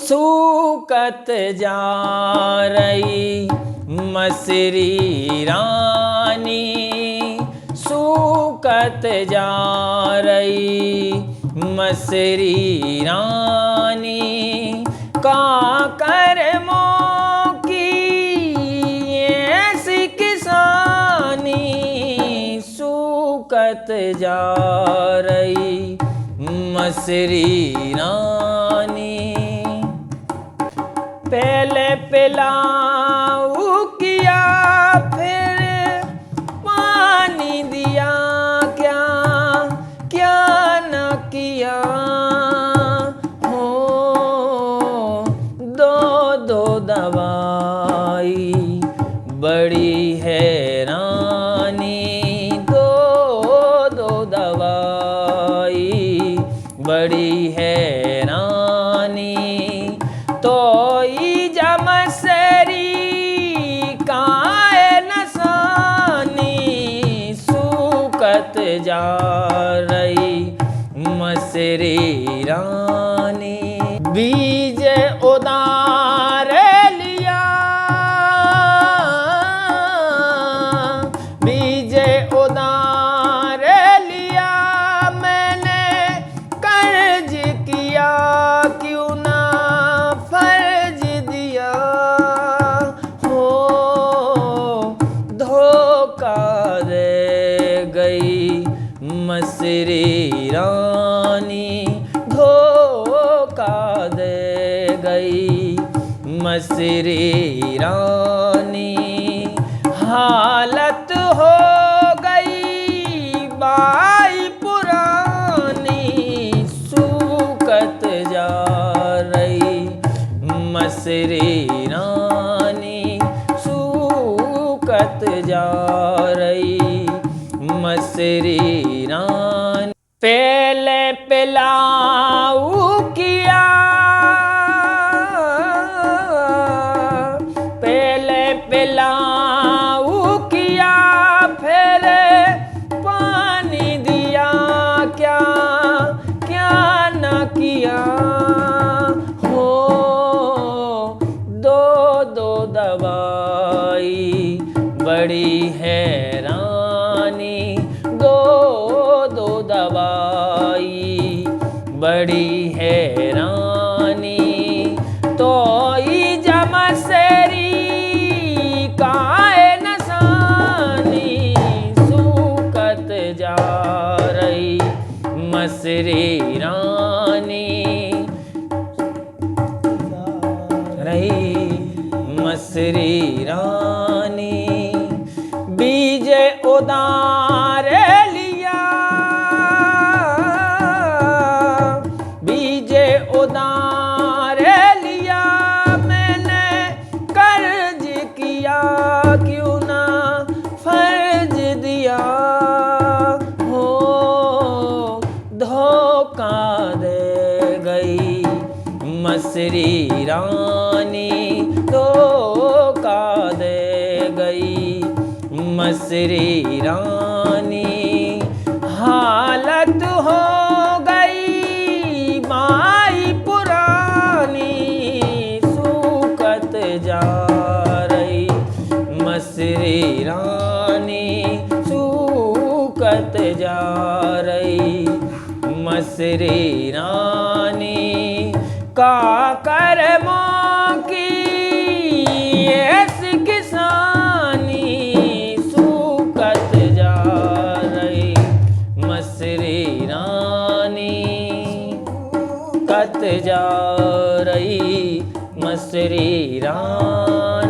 सूकत जा रही मसरी रानी, सूकत जा रही मसरी रानी। का कर्मों की ऐसी किसानी, सूकत जा रही मसरी रानी। पहले पिलाऊ किया फिर पानी दिया, क्या क्या न किया हो। दो दो दवाई बड़ी हैरानी, दो दो दवाई बड़ी हैरानी। तो मसरी काए नसानी, सूकत जा रही मसरी रानी। बीज उदार लिया, बीज उदार लिया मैंने, कर्ज किया क्यों ना फर्ज दिया हो। धोखा दे गई मसरी रानी, धोखा दे गई मसरी रानी। हालत हो गई बाई पुरानी, सूकत जा रही मसरी रानी, सूकत जा रही मसरी रानी। पहले पिलाऊ किया, पहले पिलाऊ किया फिर पानी दिया, क्या क्या न किया हो। दो दो दवाई बड़ी हैरानी, दो दो दवाई बड़ी हैरानी। तो मसरी काए नसानी, सूकत जा रही मसरी रानी, रही मसरी रानी। बीज उदार लिया, बीज उदार लिया मैंने, कर्ज किया क्यों ना फर्ज दिया हो। धोखा दे गई मसरी रानी, धोखा दे गई मसरी रानी। हालत हो गई माई पुरानी, सूकत जा रही मसरी रानी, सूकत जा रही मसरी रानी। का कर्मों की ऐसी किसानी, सूकत जा रही मसरी रानी, सूकत जा रही मसरी रानी।